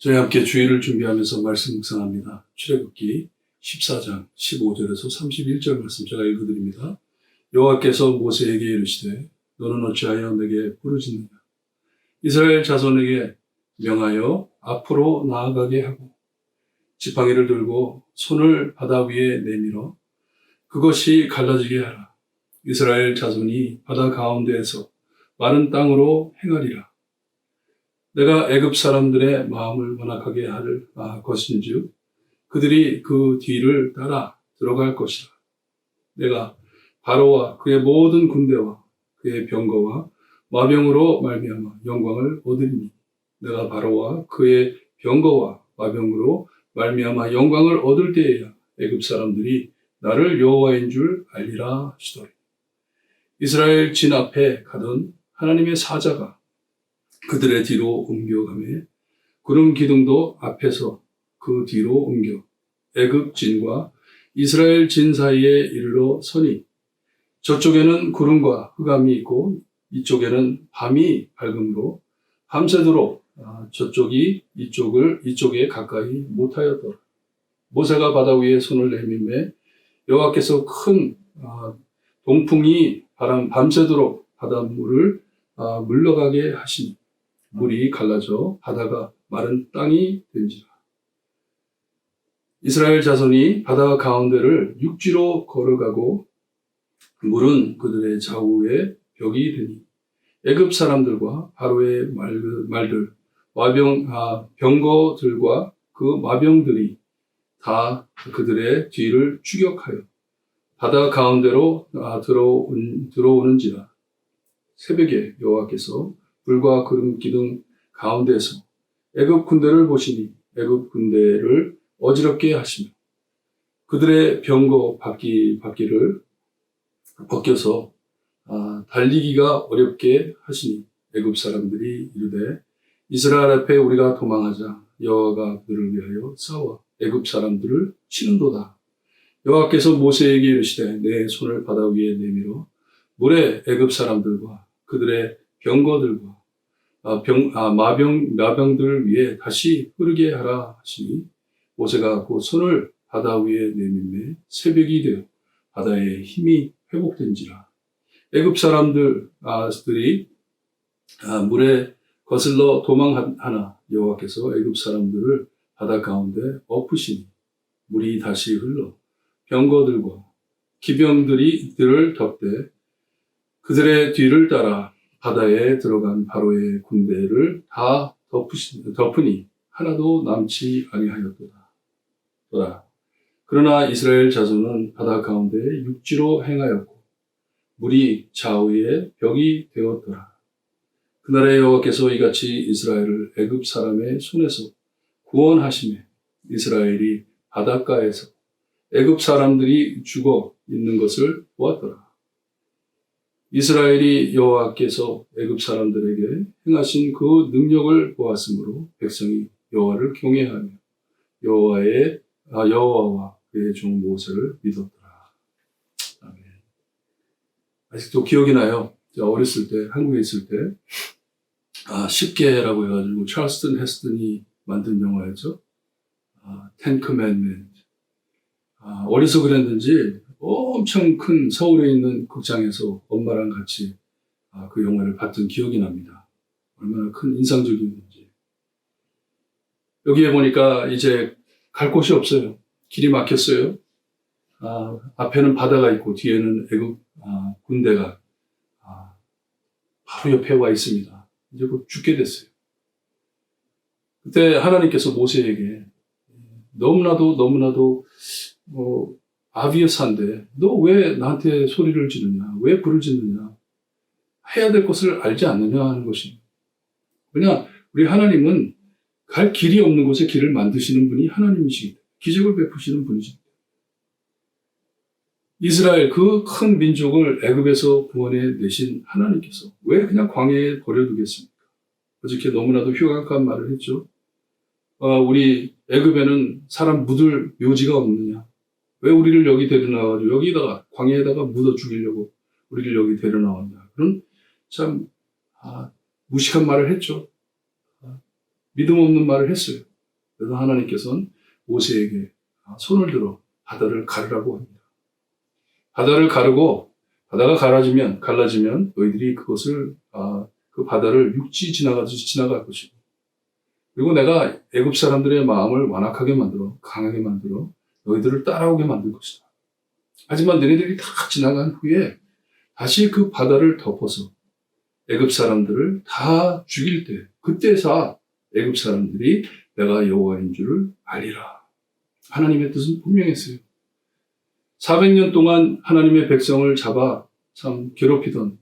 저희 함께 주일을 준비하면서 말씀 묵상합니다. 출애굽기 14장 15절에서 31절 말씀 제가 읽어드립니다. 여호와께서 모세에게 이르시되 너는 어찌하여 내게 부르짖느냐. 이스라엘 자손에게 명하여 앞으로 나아가게 하고 지팡이를 들고 손을 바다 위에 내밀어 그것이 갈라지게 하라. 이스라엘 자손이 바다 가운데에서 마른 땅으로 행하리라. 내가 애굽 사람들의 마음을 완악하게 할 것인즉 그들이 그 뒤를 따라 들어갈 것이라. 내가 바로와 그의 모든 군대와 그의 병거와 마병으로 말미암아 영광을 얻으리니 내가 바로와 그의 병거와 마병으로 말미암아 영광을 얻을 때에야 애굽 사람들이 나를 여호와인 줄 알리라 하시더니 이스라엘 진 앞에 가던 하나님의 사자가 그들의 뒤로 옮겨가매 구름 기둥도 앞에서 그 뒤로 옮겨 애굽 진과 이스라엘 진 사이에 이르러 서니 저쪽에는 구름과 흑암이 있고 이쪽에는 밤이 밝음으로 밤새도록 저쪽이 이쪽에 가까이 못하였더라. 모세가 바다 위에 손을 내밀매 여호와께서 큰 동풍이 밤새도록 바닷물을 물러가게 하시니 물이 갈라져 바다가 마른 땅이 된지라. 이스라엘 자손이 바다 가운데를 육지로 걸어가고 물은 그들의 좌우에 벽이 되니 애굽 사람들과 바로의 말들 병거들과 그 마병들이 다 그들의 뒤를 추격하여 바다 가운데로 들어오는지라. 새벽에 여호와께서 불과 구름 기둥 가운데에서 애굽 군대를 보시니 애굽 군대를 어지럽게 하시며 그들의 병거 바퀴를 벗겨서 달리기가 어렵게 하시니 애굽 사람들이 이르되 이스라엘 앞에 우리가 도망하자. 여호와가 그들을 위하여 싸워 애굽 사람들을 치는도다. 여호와께서 모세에게 이르시되 내 손을 바다 위에 내밀어 물에 애굽 사람들과 그들의 병거들과 마병들 위에 다시 흐르게 하라 하시니 모세가 그 손을 바다 위에 내밀매 새벽이 되어 바다의 힘이 회복된지라. 애굽 사람들이 물에 거슬러 도망하나 여호와께서 애굽 사람들을 바다 가운데 엎으시니 물이 다시 흘러 병거들과 기병들을 덮되 그들의 뒤를 따라 바다에 들어간 바로의 군대를 다 덮으니 하나도 남지 아니하였도다. 그러나 이스라엘 자손은 바다 가운데 육지로 행하였고 물이 좌우에 벽이 되었더라. 그날에 여호와께서 이같이 이스라엘을 애굽 사람의 손에서 구원하시매 이스라엘이 바닷가에서 애굽 사람들이 죽어 있는 것을 보았더라. 이스라엘이 여호와께서 애굽 사람들에게 행하신 그 능력을 보았으므로 백성이 여호와를 경외하며 여호와와 그의 종 모세를 믿었더라. 아멘. 아직도 기억이 나요. 제가 어렸을 때 한국에 있을 때 십계라고 해가지고 찰스턴 헤스턴이 만든 영화였죠. 텐 커맨드먼트. 어디서 그랬는지 엄청 큰 서울에 있는 극장에서 엄마랑 같이 그 영화를 봤던 기억이 납니다. 얼마나 큰 인상적이었는지. 여기에 보니까 이제 갈 곳이 없어요. 길이 막혔어요. 앞에는 바다가 있고 뒤에는 애굽 군대가 바로 옆에 와 있습니다. 이제 곧 죽게 됐어요. 그때 하나님께서 모세에게 너무나도 아비어스한데 너 왜 나한테 소리를 지르냐? 왜 불을 짓느냐? 해야 될 것을 알지 않느냐 하는 것입니다. 왜냐? 우리 하나님은 갈 길이 없는 곳에 길을 만드시는 분이 하나님이시기 때문에 기적을 베푸시는 분이십니다. 이스라엘 그 큰 민족을 애굽에서 구원해 내신 하나님께서 왜 그냥 광야에 버려두겠습니까? 어저께 너무나도 흉악한 말을 했죠. 우리 애굽에는 사람 묻을 묘지가 없느냐? 왜 우리를 여기 데려나와가지고 여기다가 광야에다가 묻어 죽이려고 우리를 여기 데려나왔냐? 그런 참 무식한 말을 했죠. 믿음 없는 말을 했어요. 그래서 하나님께서는 모세에게 손을 들어 바다를 가르라고 합니다. 바다를 가르고 바다가 갈라지면 너희들이 그것을 그 바다를 육지 지나가듯이 지나갈 것이고, 그리고 내가 애굽 사람들의 마음을 완악하게 만들어 강하게 만들어 너희들을 따라오게 만들 것이다. 하지만 너희들이 다 지나간 후에 다시 그 바다를 덮어서 애굽 사람들을 다 죽일 때, 그때서 애굽 사람들이 내가 여호와인 줄을 알리라. 하나님의 뜻은 분명했어요. 400년 동안 하나님의 백성을 잡아 참 괴롭히던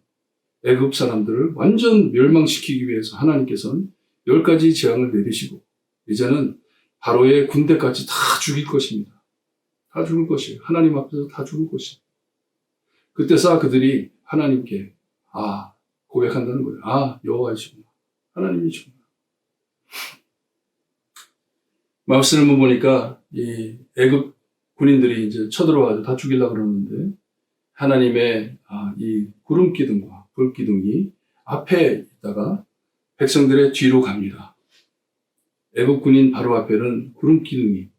애굽 사람들을 완전 멸망시키기 위해서 하나님께서는 10가지 재앙을 내리시고, 이제는 바로의 군대까지 다 죽일 것입니다. 다 죽을 것이에요. 하나님 앞에서 다 죽을 것이에요. 그때서 그들이 하나님께 고백한다는 거예요. 여호와이시구나. 하나님이시구나. 말씀을 보니까 이 애굽 군인들이 이제 쳐들어와서 다 죽이려고 그러는데, 하나님의 이 구름 기둥과 불 기둥이 앞에 있다가 백성들의 뒤로 갑니다. 애굽 군인 바로 앞에는 구름 기둥이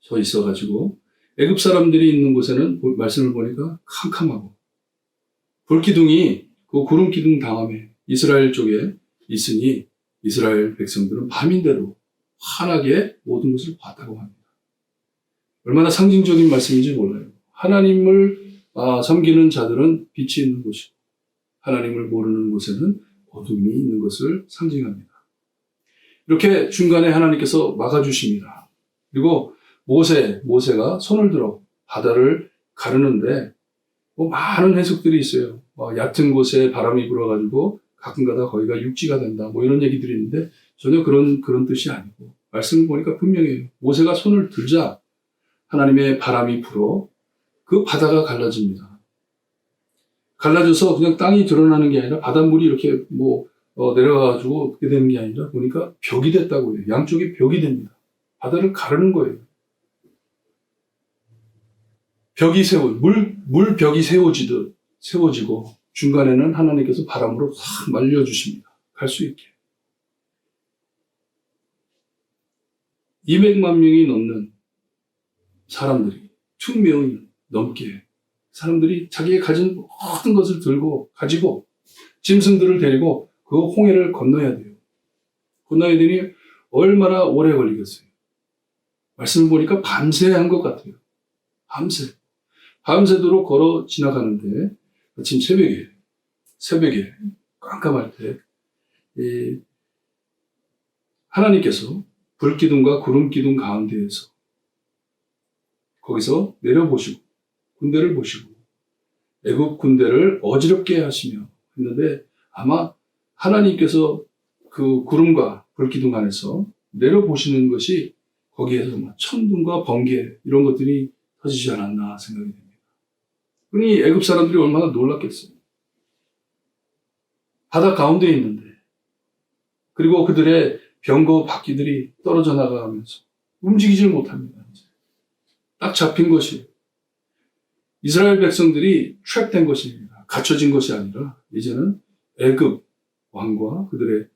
서 있어가지고 애굽 사람들이 있는 곳에는 말씀을 보니까 캄캄하고, 불 기둥이 그 구름 기둥 다음에 이스라엘 쪽에 있으니 이스라엘 백성들은 밤인데도 환하게 모든 것을 봤다고 합니다. 얼마나 상징적인 말씀인지 몰라요. 하나님을 섬기는 자들은 빛이 있는 곳이고, 하나님을 모르는 곳에는 어둠이 있는 것을 상징합니다. 이렇게 중간에 하나님께서 막아주십니다. 그리고 모세가 손을 들어 바다를 가르는데 많은 해석들이 있어요. 얕은 곳에 바람이 불어가지고 가끔가다 거기가 육지가 된다, 이런 얘기들이 있는데 전혀 그런 뜻이 아니고, 말씀을 보니까 분명해요. 모세가 손을 들자 하나님의 바람이 불어 그 바다가 갈라집니다. 갈라져서 그냥 땅이 드러나는 게 아니라 바닷물이 이렇게 내려가가지고 그렇게 되는 게 아니라 보니까 벽이 됐다고 해요. 양쪽이 벽이 됩니다. 바다를 가르는 거예요. 물벽이 세워지고 중간에는 하나님께서 바람으로 싹 말려주십니다. 갈 수 있게. 200만 명이 넘는 사람들이, 2명이 넘게 사람들이 자기가 가진 모든 것을 가지고 짐승들을 데리고 그 홍해를 건너야 돼요. 건너야 되니 얼마나 오래 걸리겠어요. 말씀을 보니까 밤새 한 것 같아요. 밤새도록 걸어 지나가는데 아침 새벽에 깜깜할 때 하나님께서 불기둥과 구름기둥 가운데에서 거기서 내려보시고 군대를 보시고 애굽 군대를 어지럽게 하시며 했는데, 아마 하나님께서 그 구름과 불기둥 안에서 내려보시는 것이 거기에서 천둥과 번개 이런 것들이 터지지 않았나 생각이 됩니다. 그러니 애굽 사람들이 얼마나 놀랐겠어요. 바다 가운데에 있는데, 그리고 그들의 병거 바퀴들이 떨어져 나가면서 움직이질 못합니다. 딱 잡힌 것이 이스라엘 백성들이 트랩된 것입니다. 갇혀진 것이 아니라 이제는 애굽 왕과 그들의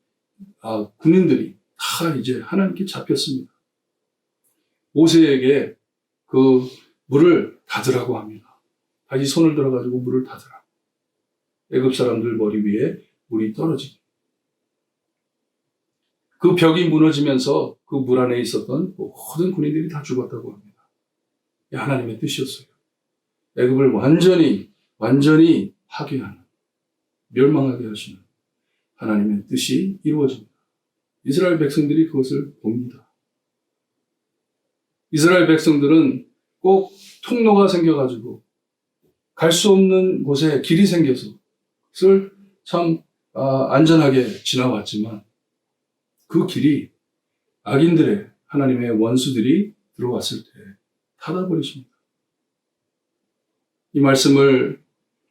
군인들이 다 이제 하나님께 잡혔습니다. 모세에게 그 물을 닫으라고 합니다. 다시 손을 들어가지고 물을 닫으라. 애굽 사람들 머리 위에 물이 떨어지게. 그 벽이 무너지면서 그 물 안에 있었던 모든 군인들이 다 죽었다고 합니다. 하나님의 뜻이었어요. 애굽을 완전히 파괴하는, 멸망하게 하시는 하나님의 뜻이 이루어집니다. 이스라엘 백성들이 그것을 봅니다. 이스라엘 백성들은 꼭 통로가 생겨가지고 갈 수 없는 곳에 길이 생겨서 그것을 참 안전하게 지나왔지만, 그 길이 악인들의, 하나님의 원수들이 들어왔을 때 닫아버리십니다. 이 말씀을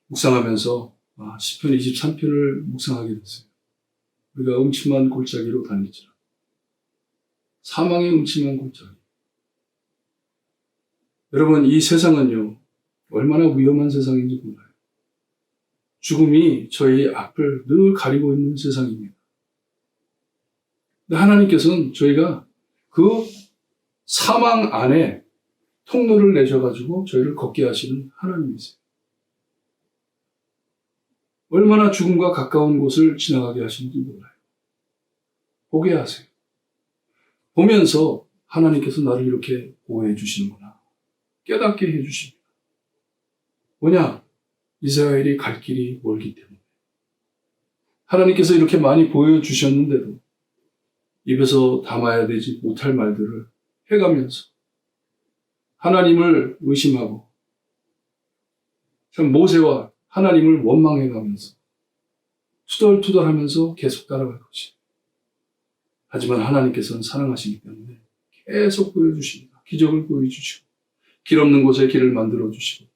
묵상하면서 시편 23편을 묵상하게 됐어요. 우리가 음침한 골짜기로 다니지라. 사망의 음침한 골짜기. 여러분, 이 세상은요, 얼마나 위험한 세상인지 몰라요. 죽음이 저희 앞을 늘 가리고 있는 세상입니다. 근데 하나님께서는 저희가 그 사망 안에 통로를 내셔가지고 저희를 걷게 하시는 하나님이세요. 얼마나 죽음과 가까운 곳을 지나가게 하시는지 몰라요. 보게 하세요. 보면서 하나님께서 나를 이렇게 보호해 주시는구나. 깨닫게 해 주십니다. 뭐냐? 이스라엘이 갈 길이 멀기 때문에. 하나님께서 이렇게 많이 보여주셨는데도 입에서 담아야 되지 못할 말들을 해가면서 하나님을 의심하고 참 모세와 하나님을 원망해가면서 투덜투덜하면서 계속 따라갈 것이. 하지만 하나님께서는 사랑하시기 때문에 계속 보여주십니다. 기적을 보여주시고 길 없는 곳에 길을 만들어주시고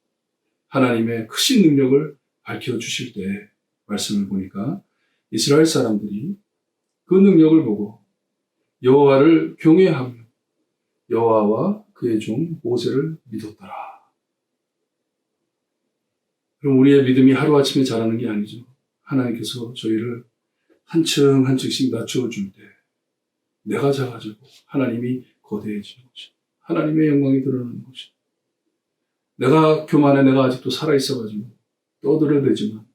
하나님의 크신 능력을 밝혀주실 때 말씀을 보니까 이스라엘 사람들이 그 능력을 보고 여호와를 경외하며 여호와와 그의 종 모세를 믿었더라. 그럼 우리의 믿음이 하루아침에 자라는 게 아니죠. 하나님께서 저희를 한층 한층씩 낮춰줄 때 내가 작아지고 하나님이 거대해지는 것이 하나님의 영광이 드러나는 것이 내가 교만해 내가 아직도 살아있어가지고 떠들어대지만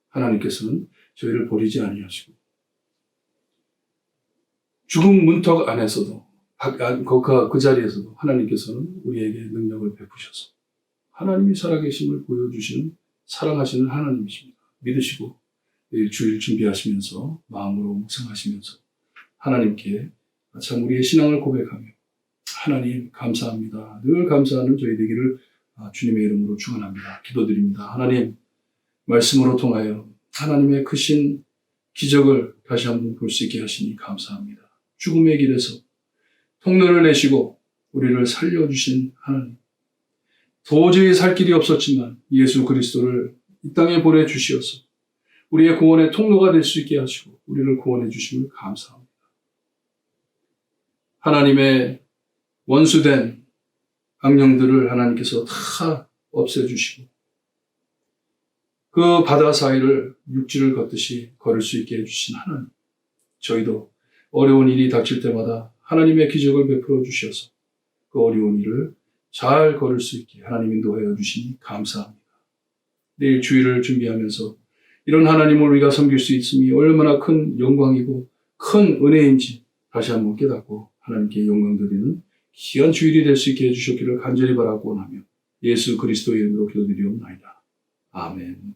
하나님께서는 저희를 버리지 아니하시고 죽음 문턱 안에서도 그 자리에서도 하나님께서는 우리에게 능력을 베푸셔서 하나님이 살아계심을 보여주시는 사랑하시는 하나님이십니다. 믿으시고 내일 주일 준비하시면서 마음으로 묵상하시면서 하나님께 참 우리의 신앙을 고백하며 하나님 감사합니다. 늘 감사하는 저희 되기를 주님의 이름으로 축원합니다. 기도드립니다. 하나님 말씀으로 통하여 하나님의 크신 기적을 다시 한번 볼 수 있게 하시니 감사합니다. 죽음의 길에서 통로를 내시고 우리를 살려주신 하나님. 도저히 살 길이 없었지만 예수 그리스도를 이 땅에 보내주시어서 우리의 구원의 통로가 될 수 있게 하시고 우리를 구원해 주심을 감사합니다. 하나님의 원수된 악령들을 하나님께서 다 없애주시고 그 바다 사이를 육지를 걷듯이 걸을 수 있게 해주신 하나님. 저희도 어려운 일이 닥칠 때마다 하나님의 기적을 베풀어 주셔서 그 어려운 일을 잘 걸을 수 있게 하나님 인도하여 주시니 감사합니다. 내일 주일을 준비하면서 이런 하나님을 우리가 섬길 수 있음이 얼마나 큰 영광이고 큰 은혜인지 다시 한번 깨닫고 하나님께 영광 드리는 귀한 주일이 될 수 있게 해주셨기를 간절히 바라고 원하며 예수 그리스도의 이름으로 기도드리옵나이다. 아멘.